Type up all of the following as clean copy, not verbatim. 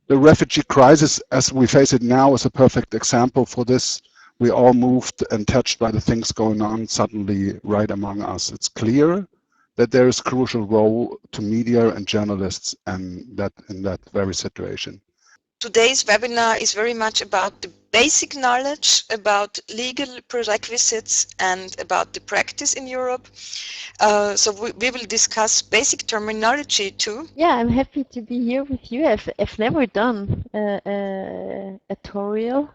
The refugee crisis, as we face it now, is a perfect example for this. We all moved and touched by the things going on suddenly right among us. It's clear that there is a crucial role to media and journalists and that in that very situation. Today's webinar is very much about the basic knowledge about legal prerequisites and about the practice in Europe. So we will discuss basic terminology too. Yeah, I'm happy to be here with you. I've never done a tutorial,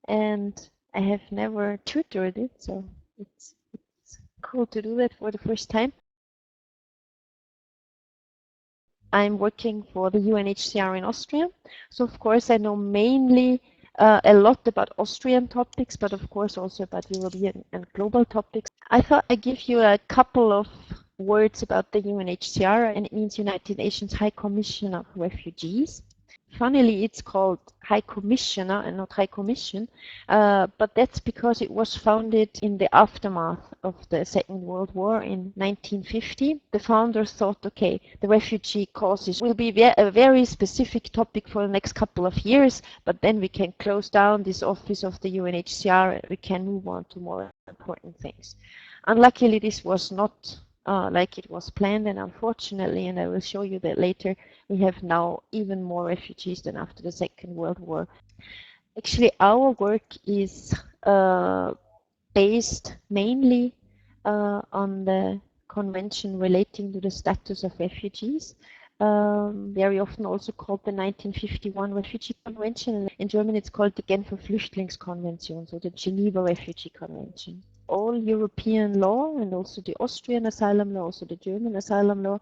and I have never tutored it, so it's cool to do that for the first time. I'm working for the UNHCR in Austria, so of course I know mainly a lot about Austrian topics, but of course also about European and global topics. I thought I'd give you a couple of words about the UNHCR, and it means United Nations High Commission of Refugees. Funnily, it's called High Commissioner and not High Commission, but that's because it was founded in the aftermath of the Second World War in 1950. The founders thought, okay, the refugee causes will be a very specific topic for the next couple of years, but then we can close down this office of the UNHCR and we can move on to more important things. Unluckily, this was not like it was planned, and unfortunately, and I will show you that later, we have now even more refugees than after the Second World War. Actually, our work is based mainly on the convention relating to the status of refugees, very often also called the 1951 Refugee Convention. In German, it's called the Genfer Flüchtlingskonvention, so the Geneva Refugee Convention. All European law and also the Austrian asylum law, also the German asylum law,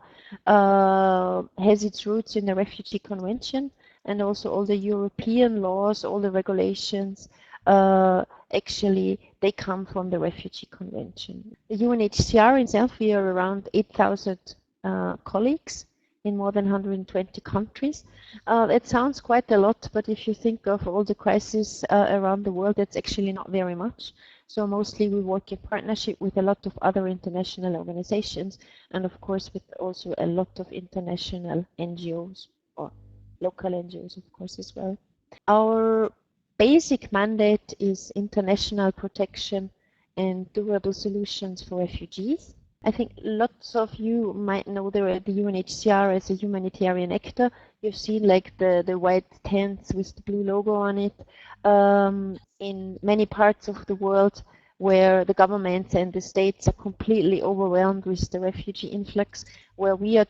has its roots in the Refugee Convention, and also all the European laws, all the regulations, actually they come from the Refugee Convention. The UNHCR itself, we are around 8,000 colleagues in more than 120 countries. It sounds quite a lot, but if you think of all the crises around the world, that's actually not very much. So mostly we work in partnership with a lot of other international organizations, and of course with also a lot of international NGOs or local NGOs, of course, as well. Our basic mandate is international protection and durable solutions for refugees. I think lots of you might know the UNHCR as a humanitarian actor. You've seen like the white tents with the blue logo on it in many parts of the world where the governments and the states are completely overwhelmed with the refugee influx, where we are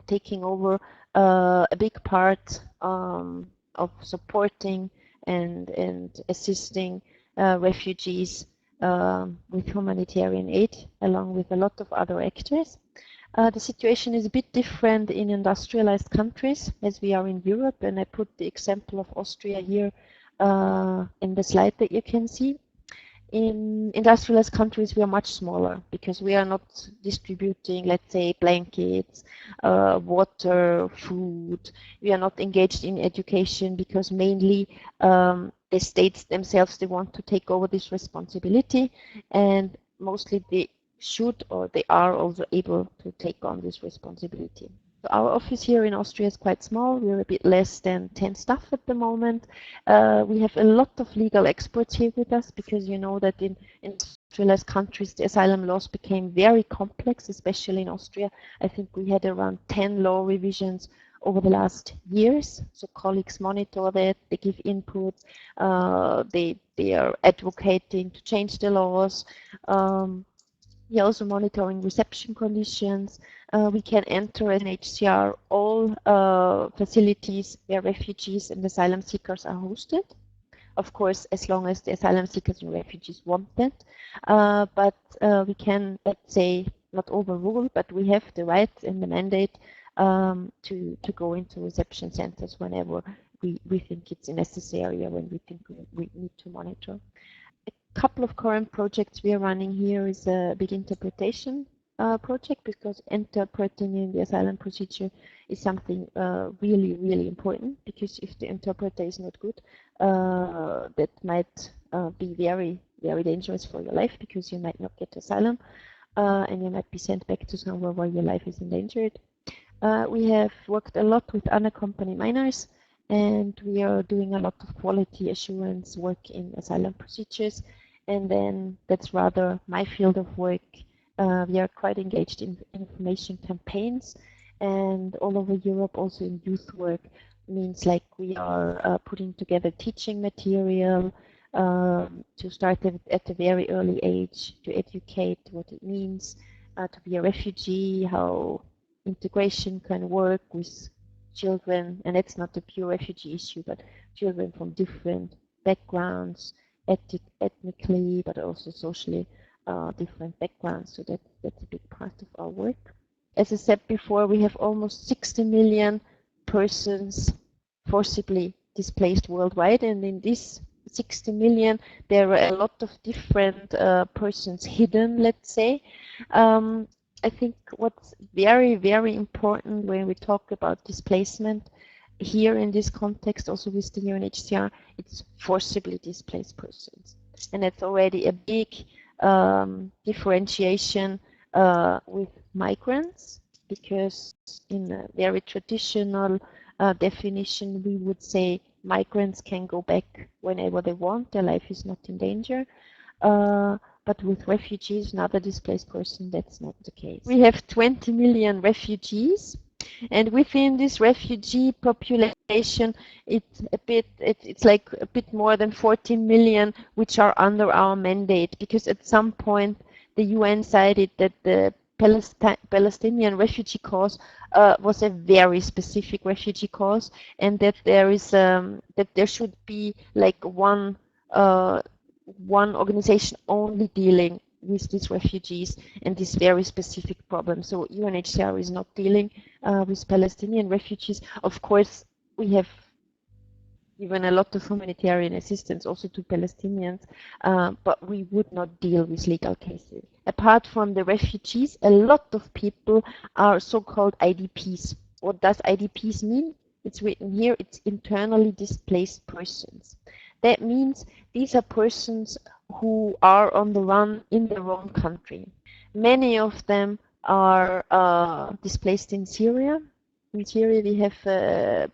taking over a big part of supporting and assisting refugees with humanitarian aid, along with a lot of other actors. The situation is a bit different in industrialized countries as we are in Europe, and I put the example of Austria here in the slide that you can see. In industrialized countries, we are much smaller because we are not distributing, let's say, blankets, water, food. We are not engaged in education because mainly the states themselves, they want to take over this responsibility, and mostly they should or they are also able to take on this responsibility. So our office here in Austria is quite small. We're a bit less than 10 staff at the moment. We have a lot of legal experts here with us because you know that in industrialized countries the asylum laws became very complex, especially in Austria. I think we had around 10 law revisions over the last years. So colleagues monitor that, they give input, they are advocating to change the laws. We are also monitoring reception conditions. We can enter as an HCR all facilities where refugees and asylum seekers are hosted. Of course, as long as the asylum seekers and refugees want that. But we can, let's say, not overrule, but we have the right and the mandate to go into reception centers whenever we think it's necessary or when we think we need to monitor. A couple of current projects we are running here is a big interpretation project, because interpreting in the asylum procedure is something really, really important, because if the interpreter is not good, that might be very, very dangerous for your life, because you might not get asylum and you might be sent back to somewhere where your life is endangered. We have worked a lot with unaccompanied minors, and we are doing a lot of quality assurance work in asylum procedures. And then that's rather my field of work. We are quite engaged in information campaigns and all over Europe, also in youth work. Means like we are putting together teaching material to start at a very early age to educate what it means to be a refugee, how integration can work with children, and it's not a pure refugee issue, but children from different backgrounds, ethnically, but also socially different backgrounds. So that's a big part of our work. As I said before, we have almost 60 million persons forcibly displaced worldwide, and in this 60 million, there are a lot of different persons hidden, let's say. I think what's very, very important when we talk about displacement here in this context, also with the UNHCR, it's forcibly displaced persons. And it's already a big differentiation with migrants, because in a very traditional definition, we would say migrants can go back whenever they want, their life is not in danger. But with refugees and other displaced persons, that's not the case. We have 20 million refugees, and within this refugee population, it's like a bit more than 14 million which are under our mandate, because at some point the UN decided that the Palestinian refugee cause was a very specific refugee cause, and that there is that there should be like one organization only dealing with these refugees and this very specific problem. So UNHCR is not dealing with Palestinian refugees. Of course, we have given a lot of humanitarian assistance also to Palestinians, but we would not deal with legal cases. Apart from the refugees, a lot of people are so-called IDPs. What does IDPs mean? It's written here, it's internally displaced persons. That means these are persons who are on the run in their own country. Many of them are displaced in Syria. In Syria, we have an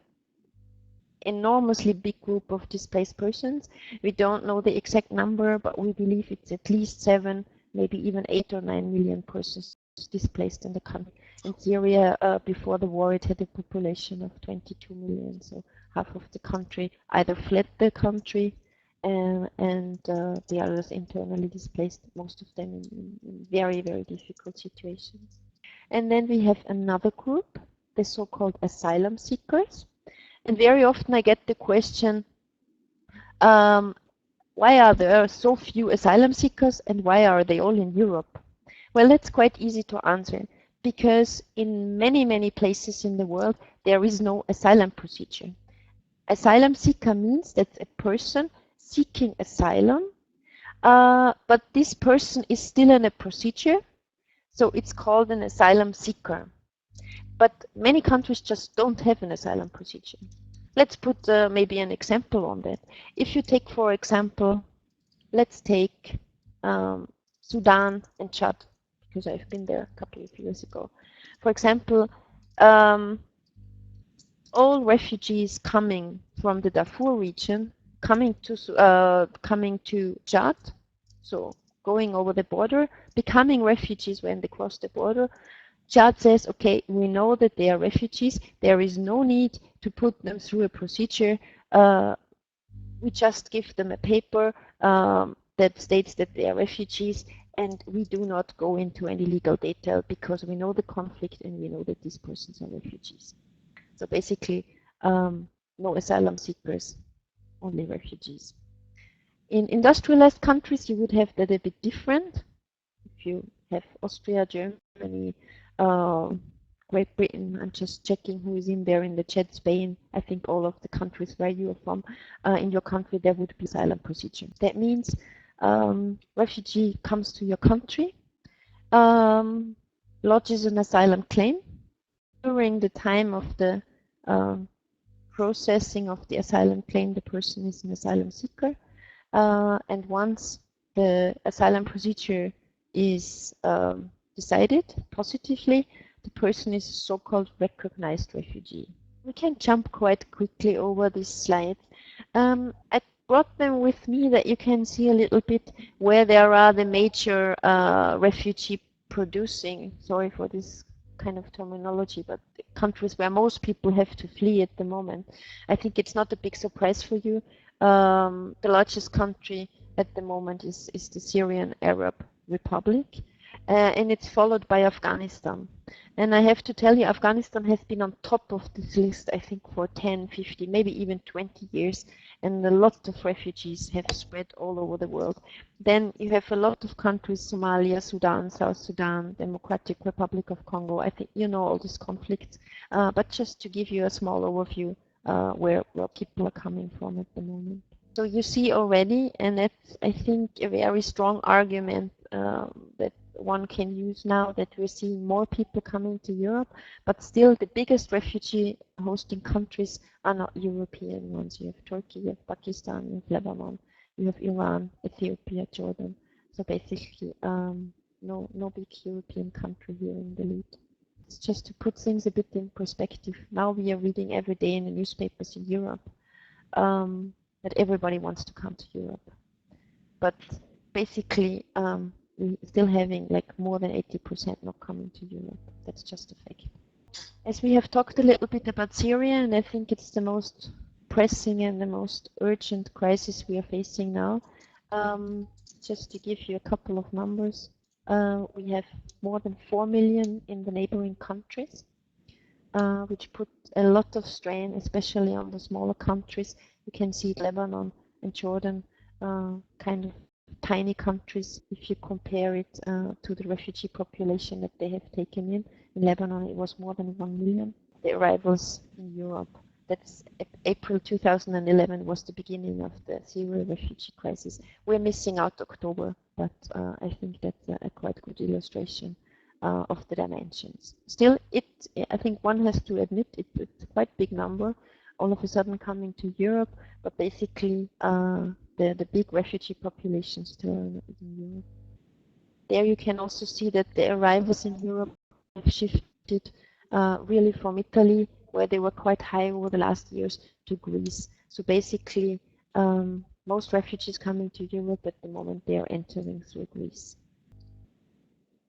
enormously big group of displaced persons. We don't know the exact number, but we believe it's at least 7, maybe even 8 or 9 million persons displaced in the country. In Syria, before the war, it had a population of 22 million. So half of the country either fled the country and the others internally displaced, most of them in very, very difficult situations. And then we have another group, the so-called asylum seekers. And very often I get the question, why are there so few asylum seekers and why are they all in Europe? Well, that's quite easy to answer, because in many, many places in the world, there is no asylum procedure. Asylum seeker means that a person seeking asylum, but this person is still in a procedure, so it's called an asylum seeker. But many countries just don't have an asylum procedure. Let's put maybe an example on that. If you take, for example, let's take Sudan and Chad, because I've been there a couple of years ago. For example, all refugees coming from the Darfur region, coming to Chad, so going over the border, becoming refugees when they cross the border. Chad says, okay, we know that they are refugees. There is no need to put them through a procedure. We just give them a paper that states that they are refugees, and we do not go into any legal detail because we know the conflict and we know that these persons are refugees. So basically, no asylum seekers, only refugees. In industrialized countries, you would have that a bit different. If you have Austria, Germany, Great Britain, I'm just checking who is in there in the chat, Spain, I think all of the countries where you are from, in your country there would be asylum procedure. That means refugee comes to your country, lodges an asylum claim. During the time of the processing of the asylum claim, the person is an asylum seeker, and once the asylum procedure is decided positively, the person is a so-called recognized refugee. We can jump quite quickly over this slide. I brought them with me that you can see a little bit where there are the major refugee producing, sorry for this kind of terminology, but the countries where most people have to flee at the moment. I think it's not a big surprise for you. The largest country at the moment is the Syrian Arab Republic, and it's followed by Afghanistan. And I have to tell you, Afghanistan has been on top of this list, I think, for 10, 50, maybe even 20 years. And a lot of refugees have spread all over the world. Then you have a lot of countries, Somalia, Sudan, South Sudan, Democratic Republic of Congo. I think you know all these conflicts. But just to give you a small overview where people are coming from at the moment. So you see already, and that's, I think, a very strong argument that one can use now, that we're seeing more people coming to Europe, but still the biggest refugee hosting countries are not European ones. You have Turkey, you have Pakistan, you have Lebanon, you have Iran, Ethiopia, Jordan. So basically no big European country here in the lead. It's just to put things a bit in perspective. Now we are reading every day in the newspapers in Europe that everybody wants to come to Europe. But basically we're still having like more than 80% not coming to Europe. That's just a fact. As we have talked a little bit about Syria, and I think it's the most pressing and the most urgent crisis we are facing now, just to give you a couple of numbers, we have more than 4 million in the neighboring countries, which put a lot of strain, especially on the smaller countries. You can see Lebanon and Jordan, kind of tiny countries if you compare it to the refugee population that they have taken in. In Lebanon it was more than 1 million. The arrivals in Europe, that's April 2011 was the beginning of the Syria refugee crisis. We're missing out October, but I think that's a quite good illustration of the dimensions. Still, I think one has to admit it's a quite big number all of a sudden coming to Europe, but basically the big refugee population still in Europe. There you can also see that the arrivals in Europe have shifted really from Italy, where they were quite high over the last years, to Greece. So basically, most refugees coming to Europe at the moment, they are entering through Greece.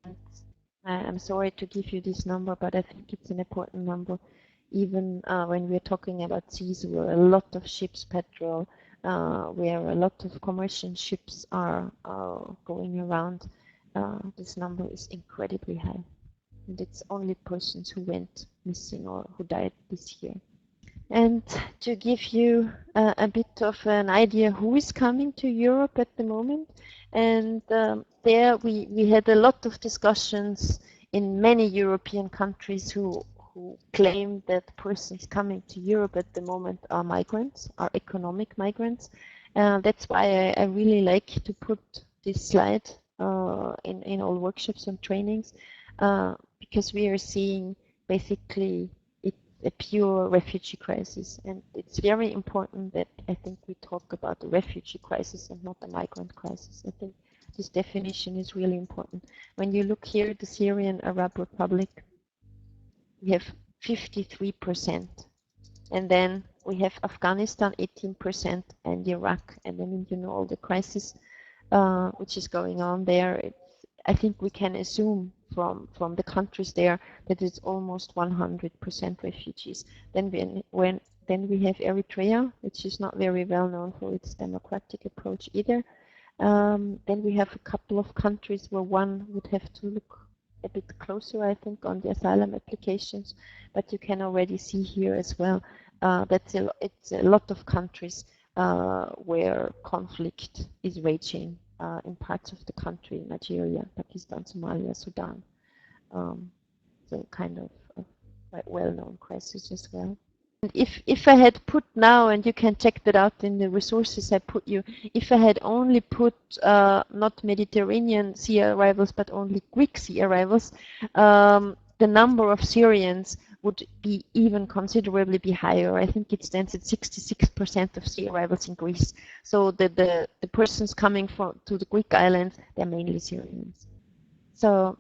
And I'm sorry to give you this number, but I think it's an important number. Even when we're talking about seas, where a lot of ships patrol, where a lot of commercial ships are going around, this number is incredibly high. And it's only persons who went missing or who died this year. And to give you a bit of an idea who is coming to Europe at the moment, and there we had a lot of discussions in many European countries who claim that persons coming to Europe at the moment are migrants, are economic migrants. That's why I really like to put this slide in all workshops and trainings, because we are seeing basically a pure refugee crisis, and it's very important that I think we talk about the refugee crisis and not the migrant crisis. I think this definition is really important. When you look here at the Syrian Arab Republic, we have 53%, and then we have Afghanistan 18% and Iraq, and then you know all the crisis which is going on there. I think we can assume from the countries there that it's almost 100% refugees. Then we have Eritrea, which is not very well known for its democratic approach either. Then we have a couple of countries where one would have to look a bit closer, I think, on the asylum applications, but you can already see here as well that it's a lot of countries where conflict is raging in parts of the country, Nigeria, Pakistan, Somalia, Sudan. So kind of quite well-known crisis as well. And if I had put now, and you can check that out in the resources I put you, if I had only put not Mediterranean sea arrivals, but only Greek sea arrivals, the number of Syrians would be even considerably be higher. I think it stands at 66% of sea arrivals in Greece. So the persons coming to the Greek islands, they're mainly Syrians. So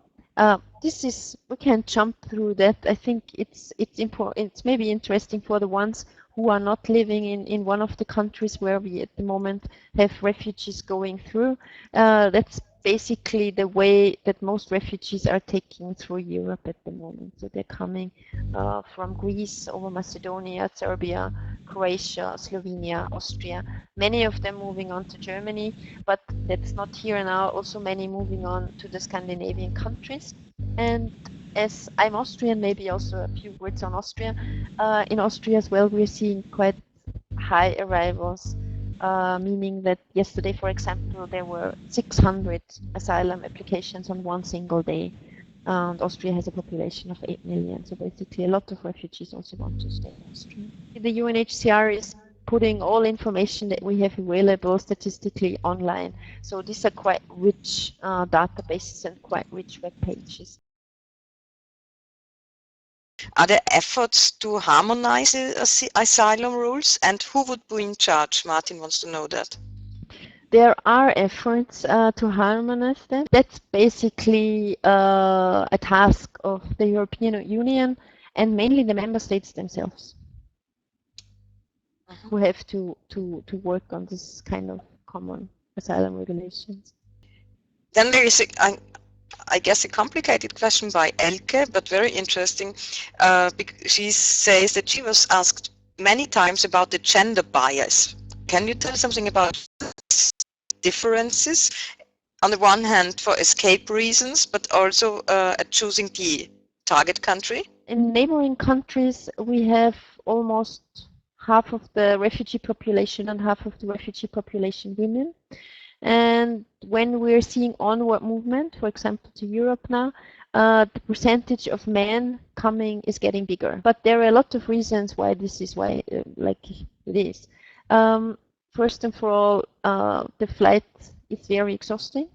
This is, we can jump through that. I think it's important. It's maybe interesting for the ones who are not living in one of the countries where we at the moment have refugees going through. That's basically the way that most refugees are taking through Europe at the moment. So they're coming from Greece over Macedonia, Serbia, Croatia, Slovenia, Austria. Many of them moving on to Germany, but that's not here now. Also many moving on to the Scandinavian countries. And as I'm Austrian, maybe also a few words on Austria. In Austria as well, we're seeing quite high arrivals, meaning that yesterday, for example, there were 600 asylum applications on one single day. And Austria has a population of 8 million, so basically a lot of refugees also want to stay in Austria. The UNHCR is putting all information that we have available statistically online. So these are quite rich databases and quite rich web pages. Are there efforts to harmonize the asylum rules, and who would be in charge? Martin wants to know that. There are efforts to harmonize them. That's basically a task of the European Union and mainly the member states themselves, who have to work on this kind of common asylum regulations. Then there is, I guess, a complicated question by Elke, but very interesting. She says that she was asked many times about the gender bias. Can you tell something about differences? On the one hand, for escape reasons, but also at choosing the target country? In neighboring countries, we have almost half of the refugee population and half of the refugee population women. And when we're seeing onward movement, for example, to Europe now, the percentage of men coming is getting bigger. But there are a lot of reasons why this is like it is. First and for all, the flight is very exhausting.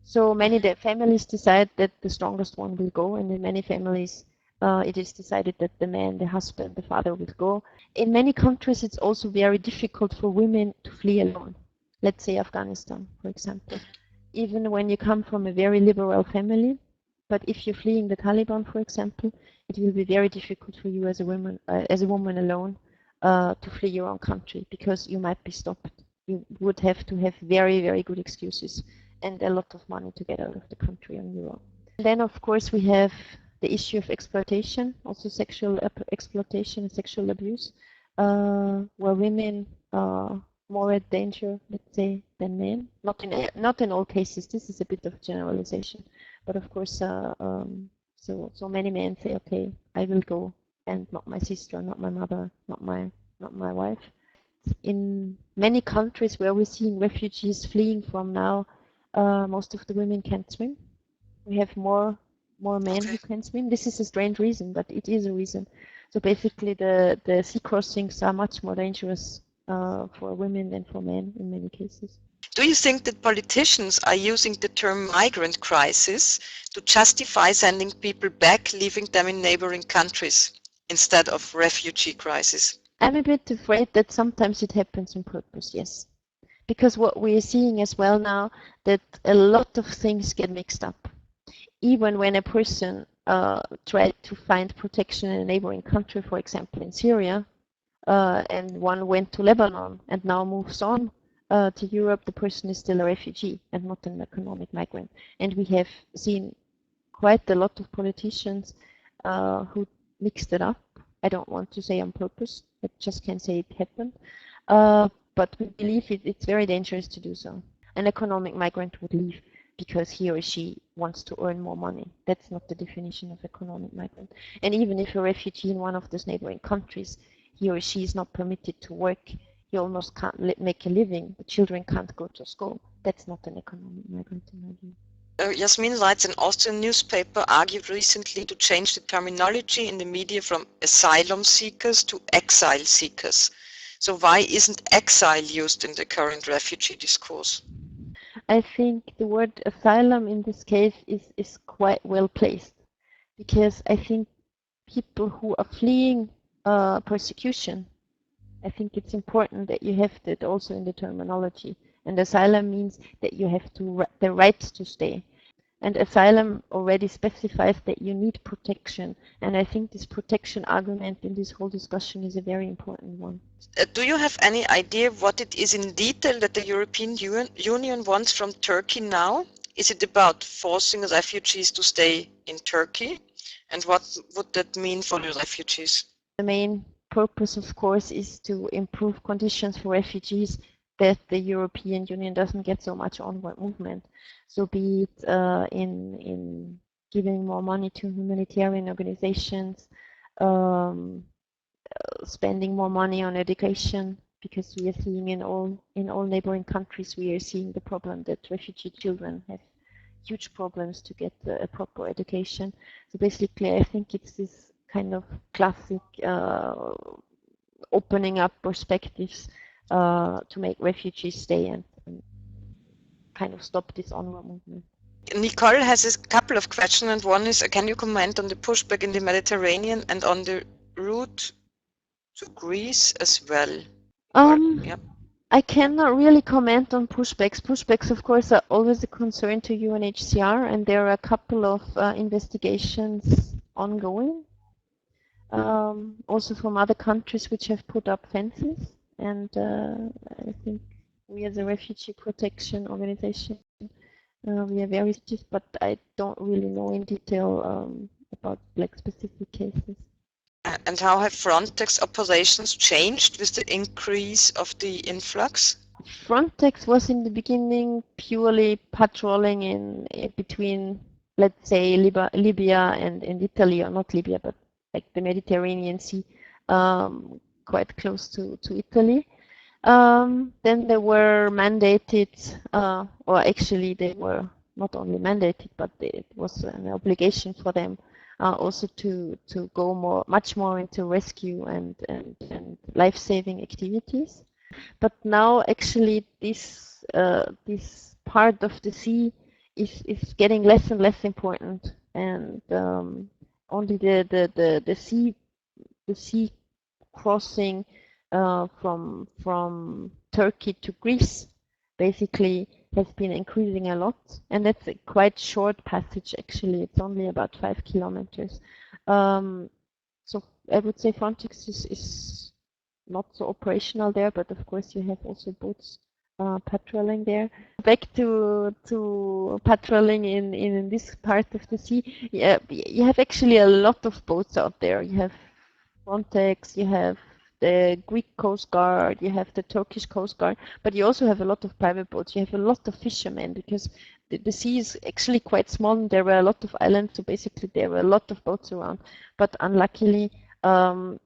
So many families decide that the strongest one will go, and in many families it is decided that the man, the husband, the father will go. In many countries, it's also very difficult for women to flee alone. Let's say Afghanistan, for example. Even when you come from a very liberal family, but if you're fleeing the Taliban, for example, it will be very difficult for you as a woman alone to flee your own country, because you might be stopped. You would have to have very, very good excuses and a lot of money to get out of the country on your own. And then, of course, we have the issue of exploitation, also sexual exploitation and sexual abuse, where women are more at danger, let's say, than men. Not in all cases. This is a bit of generalization, but of course, so many men say, okay, I will go, and not my sister, not my mother, not my wife. In many countries where we're seeing refugees fleeing from now, most of the women can't swim. We have more men who can swim. This is a strange reason, but it is a reason. So basically, the sea crossings are much more dangerous for women than for men in many cases. Do you think that politicians are using the term migrant crisis to justify sending people back, leaving them in neighboring countries, instead of refugee crisis? I'm a bit afraid that sometimes it happens on purpose, yes. Because what we're seeing as well now, that a lot of things get mixed up. Even when a person tried to find protection in a neighboring country, for example in Syria, and one went to Lebanon and now moves on to Europe, the person is still a refugee and not an economic migrant. And we have seen quite a lot of politicians who mixed it up. I don't want to say on purpose, I just can say it happened. But we believe it's very dangerous to do so. An economic migrant would leave because he or she wants to earn more money. That's not the definition of economic migrant. And even if a refugee in one of those neighboring countries, he or she is not permitted to work, he almost can't make a living, the children can't go to school. That's not an economic migrant in my view. Jasmin writes, an Austrian newspaper argued recently to change the terminology in the media from asylum seekers to exile seekers. So why isn't exile used in the current refugee discourse? I think the word asylum in this case is quite well placed, because I think people who are fleeing persecution, I think it's important that you have that also in the terminology. And asylum means that you have the right to stay. And asylum already specifies that you need protection. And I think this protection argument in this whole discussion is a very important one. Do you have any idea what it is in detail that the European Union wants from Turkey now? Is it about forcing refugees to stay in Turkey? And what would that mean for the refugees? The main purpose, of course, is to improve conditions for refugees, that the European Union doesn't get so much onward movement. So be it in giving more money to humanitarian organizations, spending more money on education, because we are seeing in all neighboring countries, we are seeing the problem that refugee children have huge problems to get a proper education. So basically, I think it's this kind of classic opening up perspectives to make refugees stay and kind of stop this onward movement. Nicole has a couple of questions, and one is, can you comment on the pushback in the Mediterranean and on the route to Greece as well? Yep. I cannot really comment on pushbacks. Pushbacks, of course, are always a concern to UNHCR, and there are a couple of investigations ongoing, also from other countries which have put up fences. And I think we as a refugee protection organization, we are very active, but I don't really know in detail about like specific cases. And how have Frontex operations changed with the increase of the influx? Frontex was in the beginning purely patrolling in between, let's say, Libya and Italy, or not Libya, but like the Mediterranean Sea, quite close to Italy. Then they were mandated, or actually they were not only mandated, but it was an obligation for them also to go much more into rescue and life-saving activities. But now actually this part of the sea is getting less and less important, and only the sea crossing from Turkey to Greece basically has been increasing a lot, and that's a quite short passage actually. It's only about 5 kilometers. So I would say Frontex is not so operational there, but of course you have also boats patrolling there. Back to patrolling in this part of the sea, you have actually a lot of boats out there. You have Frontex, you have the Greek Coast Guard, you have the Turkish Coast Guard, but you also have a lot of private boats. You have a lot of fishermen, because the sea is actually quite small and there were a lot of islands, so basically there were a lot of boats around. But unluckily, the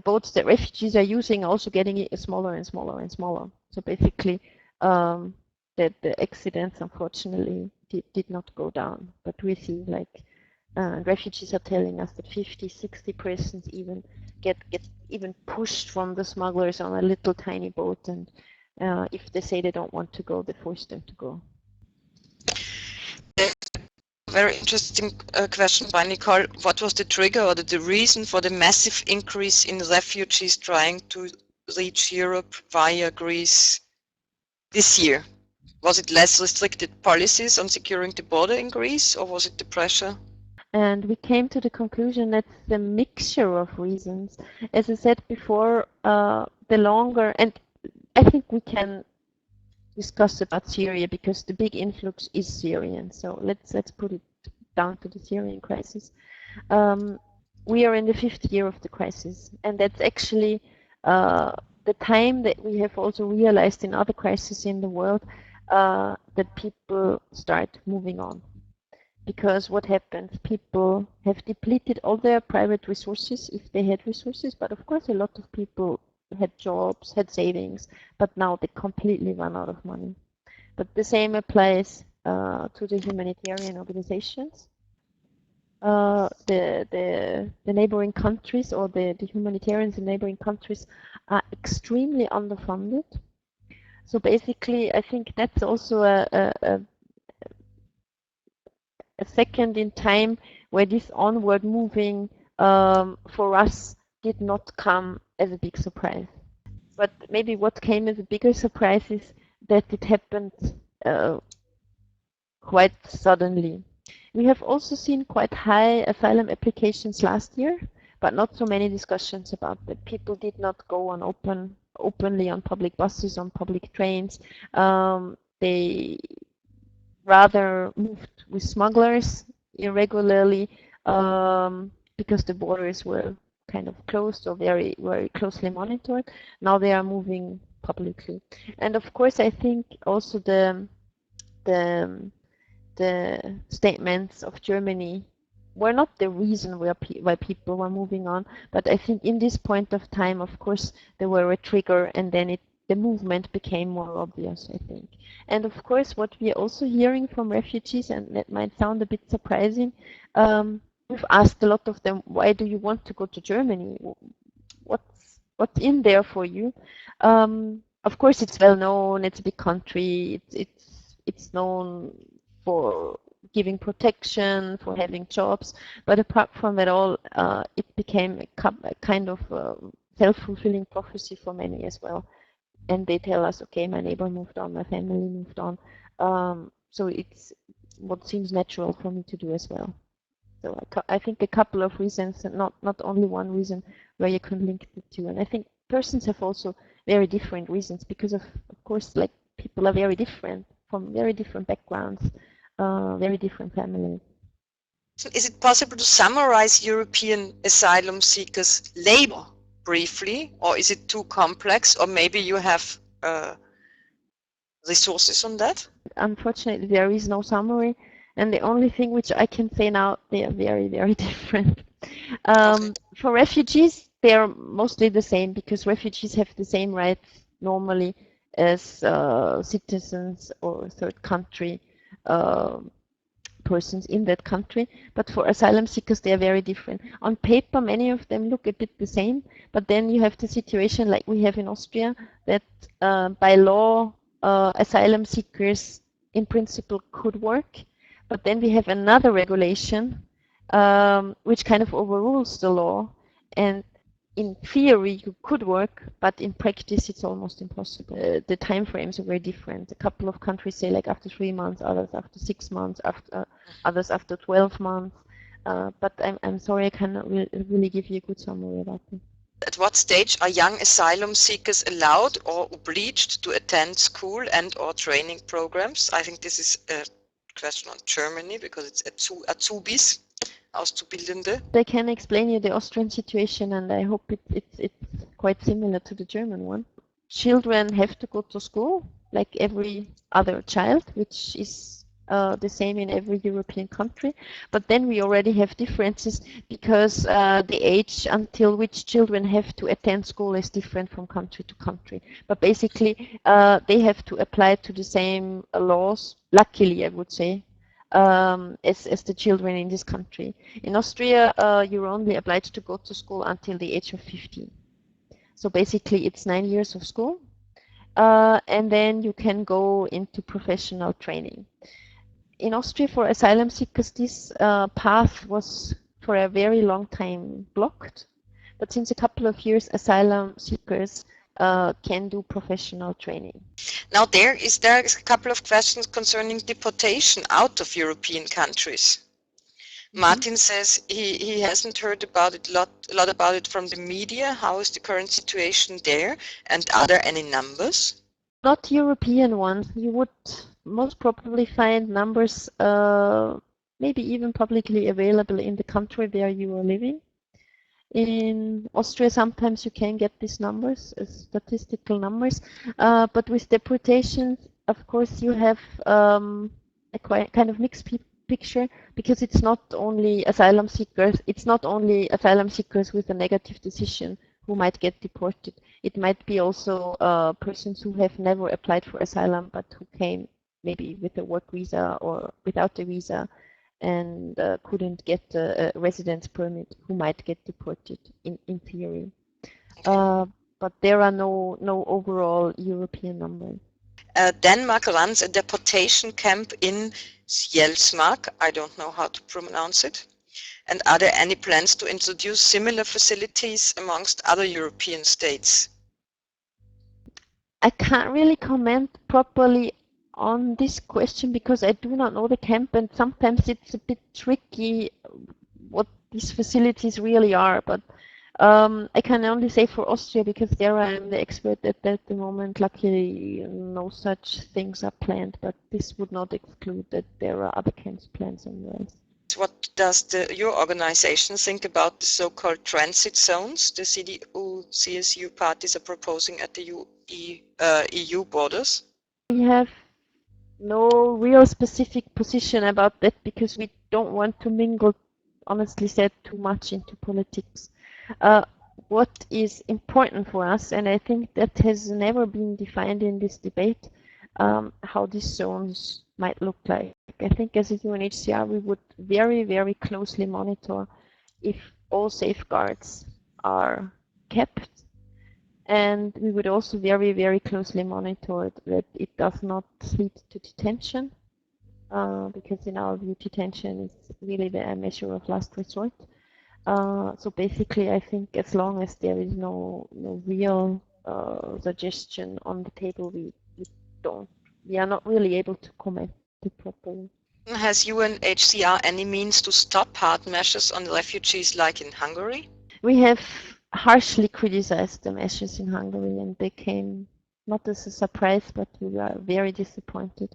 boats that refugees are using are also getting smaller and smaller and smaller. So basically, the accidents unfortunately did not go down. But we see like refugees are telling us that 50, 60 persons even get even pushed from the smugglers on a little tiny boat, and if they say they don't want to go, they force them to go. Very interesting question by Nicole. What was the trigger or the reason for the massive increase in refugees trying to reach Europe via Greece this year? Was it less restricted policies on securing the border in Greece, or was it the pressure? And we came to the conclusion that it's a mixture of reasons. As I said before, the longer, and I think we can discuss about Syria because the big influx is Syrian. So let's put it down to the Syrian crisis. We are in the 5th year of the crisis, and that's actually the time that we have also realized in other crises in the world that people start moving on. Because what happens, people have depleted all their private resources if they had resources, but of course a lot of people had jobs, had savings, but now they completely run out of money. But the same applies to the humanitarian organizations. The neighboring countries, or the humanitarians in neighboring countries, are extremely underfunded. So basically, I think that's also a second in time where this onward moving for us did not come as a big surprise. But maybe what came as a bigger surprise is that it happened quite suddenly. We have also seen quite high asylum applications last year, but not so many discussions about that. People did not go on openly on public buses, on public trains. They rather moved with smugglers irregularly because the borders were kind of closed or very, very closely monitored. Now they are moving publicly. And of course, I think also the statements of Germany were not the reason why people were moving on, but I think in this point of time, of course, there were a trigger, and then the movement became more obvious, I think. And of course, what we are also hearing from refugees, and that might sound a bit surprising, we've asked a lot of them, why do you want to go to Germany? What's in there for you? Of course, it's well known, it's a big country, it's known for giving protection, for having jobs, but apart from it all, it became a kind of self-fulfilling prophecy for many as well. And they tell us, okay, my neighbor moved on, my family moved on, so it's what seems natural for me to do as well. So I think a couple of reasons, and not only one reason where you can link the two. And I think persons have also very different reasons because of course, like people are very different from very different backgrounds, very different families. Is it possible to summarize European asylum seekers' label briefly, or is it too complex, or maybe you have resources on that? Unfortunately, there is no summary, and the only thing which I can say now, they are very, very different. Okay. For refugees, they are mostly the same because refugees have the same rights normally as citizens or third country persons in that country, but for asylum seekers they are very different. On paper many of them look a bit the same, but then you have the situation like we have in Austria that by law asylum seekers in principle could work, but then we have another regulation which kind of overrules the law, and in theory you could work, but in practice it's almost impossible. The time frames are very different. A couple of countries say like after 3 months, others after 6 months, others after 12 months. But I'm sorry, I cannot really give you a good summary about this. At what stage are young asylum seekers allowed or obliged to attend school and or training programs? I think this is a question on Germany because it's Azubis. Auszubildende. I can explain you the Austrian situation, and I hope it's quite similar to the German one. Children have to go to school like every other child, which is the same in every European country. But then we already have differences because the age until which children have to attend school is different from country to country. But basically, they have to apply to the same laws, luckily, I would say, as the children in this country. In Austria, you're only obliged to go to school until the age of 15. So basically, it's 9 years of school, and then you can go into professional training. In Austria, for asylum seekers, this path was for a very long time blocked. But since a couple of years, asylum seekers can do professional training. Now there is a couple of questions concerning deportation out of European countries. Martin says he hasn't heard about it a lot about it from the media. How is the current situation there, and are there any numbers? Not European ones. You would most probably find numbers maybe even publicly available in the country where you are living. In Austria, sometimes you can get these numbers, statistical numbers, but with deportations, of course, you have a kind of mixed picture because it's not only asylum seekers. It's not only asylum seekers with a negative decision who might get deported. It might be also persons who have never applied for asylum but who came maybe with a work visa or without a visa and couldn't get a residence permit, who might get deported in theory. Okay. But there are no overall European numbers. Denmark runs a deportation camp in Sjælsmark. I don't know how to pronounce it. And are there any plans to introduce similar facilities amongst other European states? I can't really comment properly on this question because I do not know the camp, and sometimes it's a bit tricky what these facilities really are. But I can only say for Austria, because there I am the expert at the moment. Luckily, no such things are planned, but this would not exclude that there are other camps planned somewhere else. What does your organization think about the so-called transit zones the CDU-CSU parties are proposing at the EU borders? We have no real specific position about that because we don't want to mingle, honestly said, too much into politics. What is important for us, and I think that has never been defined in this debate, how these zones might look like. I think as a UNHCR we would very, very closely monitor if all safeguards are kept, and we would also very, very closely monitor that it does not lead to detention, because in our view detention is really the measure of last resort. So basically I think as long as there is no real suggestion on the table, we are not really able to comment it properly. Has UNHCR any means to stop hard measures on refugees like in Hungary? We have harshly criticized the measures in Hungary, and they came not as a surprise, but we are very disappointed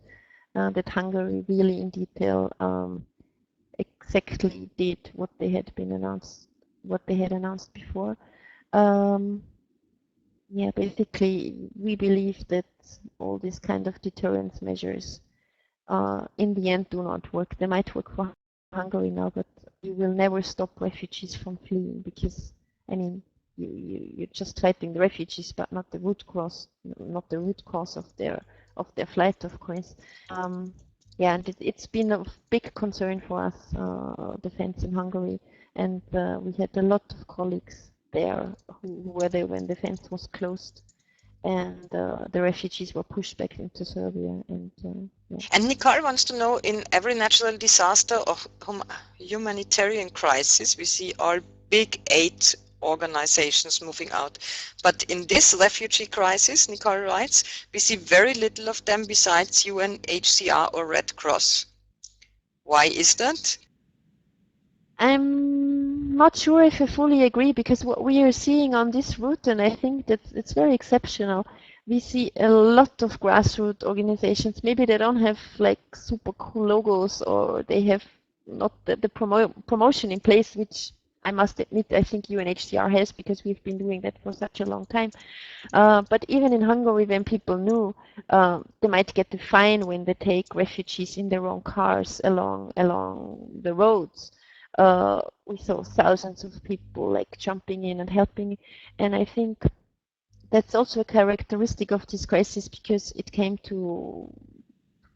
that Hungary really in detail exactly did what they had announced before. Yeah, basically we believe that all these kind of deterrence measures in the end do not work. They might work for Hungary now, but you will never stop refugees from fleeing, because I mean you're just fighting the refugees, but not the root cause of their flight, of course. Yeah, and it's been a big concern for us, defense in Hungary, and we had a lot of colleagues there who were there when the fence was closed, and the refugees were pushed back into Serbia. And yeah. And Nicole wants to know, in every natural disaster or humanitarian crisis, we see all big aid organizations moving out. But in this refugee crisis, Nicole writes, we see very little of them besides UNHCR or Red Cross. Why is that? I'm not sure if I fully agree, because what we are seeing on this route, and I think that it's very exceptional, we see a lot of grassroots organizations. Maybe they don't have like super cool logos, or they have not the promotion in place, which I must admit I think UNHCR has, because we've been doing that for such a long time. But even in Hungary, when people knew, they might get a fine when they take refugees in their own cars along the roads. We saw thousands of people like jumping in and helping, and I think that's also a characteristic of this crisis, because it came to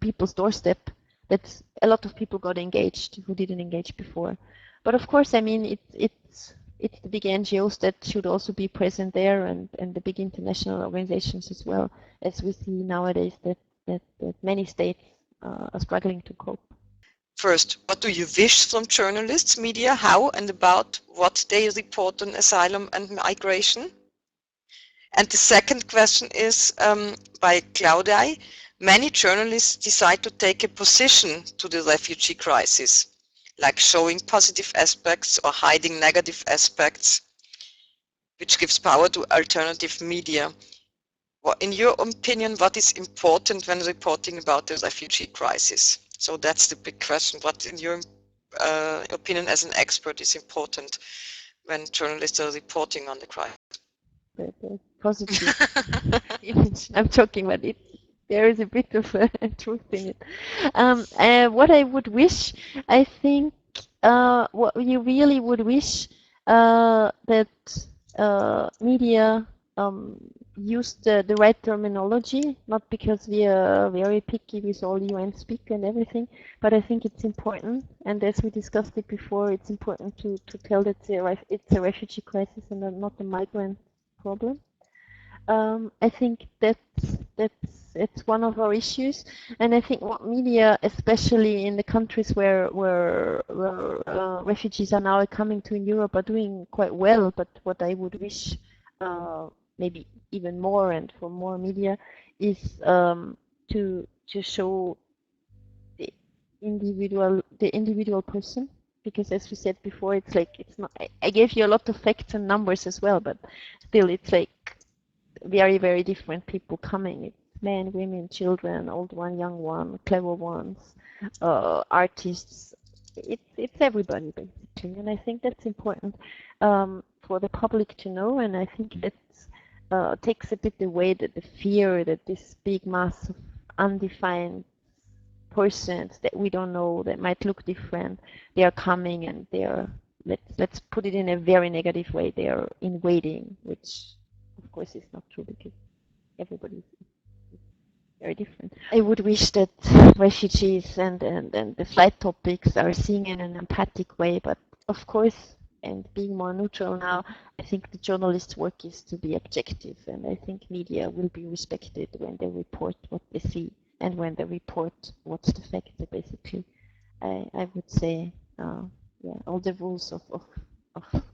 people's doorstep that a lot of people got engaged who didn't engage before. But of course, I mean, it's the big NGOs that should also be present there, and the big international organizations as well, as we see nowadays that many states are struggling to cope. First, what do you wish from journalists, media, how and about what they report on asylum and migration? And the second question is by Claudia. Many journalists decide to take a position to the refugee crisis, like showing positive aspects or hiding negative aspects, which gives power to alternative media. In your opinion, what is important when reporting about the refugee crisis? So that's the big question. What, in your opinion as an expert, is important when journalists are reporting on the crisis? The positive image. I'm joking, but there is a bit of truth in it. What I would wish, I think, what you really would wish, that media use the right terminology, not because we are very picky with all UN speak and everything, but I think it's important, and as we discussed it before, it's important to tell that it's a refugee crisis and not a migrant problem. I think it's one of our issues, and I think what media, especially in the countries where refugees are now coming to in Europe, are doing quite well. But what I would wish, maybe even more, and for more media, is to show the individual person, because as we said before, it's like, it's not, I gave you a lot of facts and numbers as well, but still it's like very, very different people coming. It's men, women, children, old one, young one, clever ones, artists. It's everybody basically, and I think that's important for the public to know, and I think that takes a bit away the fear that this big mass of undefined persons that we don't know, that might look different, they are coming and they're, let's put it in a very negative way, they are invading, which of course is not true, because everybody is very different. I would wish that refugees and the flight topics are seen in an empathic way, but of course, and being more neutral now, I think the journalist's work is to be objective, and I think media will be respected when they report what they see, and when they report what's the fact. Basically, I would say, yeah, all the rules of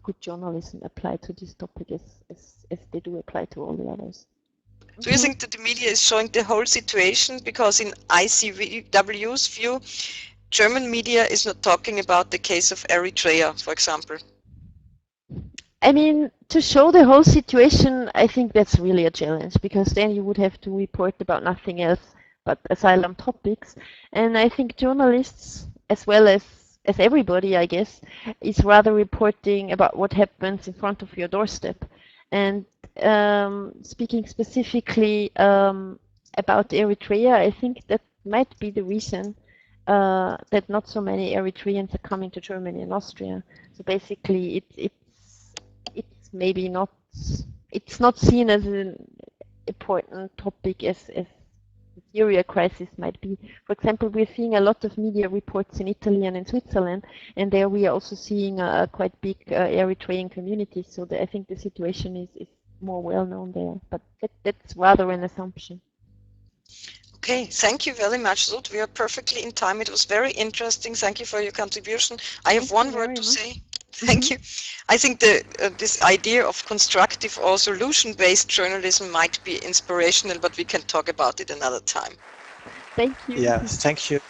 good journalism apply to this topic as they do apply to all the others. Do you think that the media is showing the whole situation? Because in ICW's view, German media is not talking about the case of Eritrea, for example. I mean, to show the whole situation, I think that's really a challenge, because then you would have to report about nothing else but asylum topics. And I think journalists, as well as everybody, I guess, is rather reporting about what happens in front of your doorstep. And speaking specifically about Eritrea, I think that might be the reason that not so many Eritreans are coming to Germany and Austria. So basically, it's maybe not, it's not seen as an important topic as the Syria crisis might be. For example, we're seeing a lot of media reports in Italy and in Switzerland, and there we are also seeing a quite big Eritrean community. So I think the situation is more well known there, but that's rather an assumption. Okay, thank you very much, Ruth. We are perfectly in time. It was very interesting. Thank you for your contribution. I have one word to say. Thank you. I think this idea of constructive or solution-based journalism might be inspirational, but we can talk about it another time. Thank you. Yeah, thank you.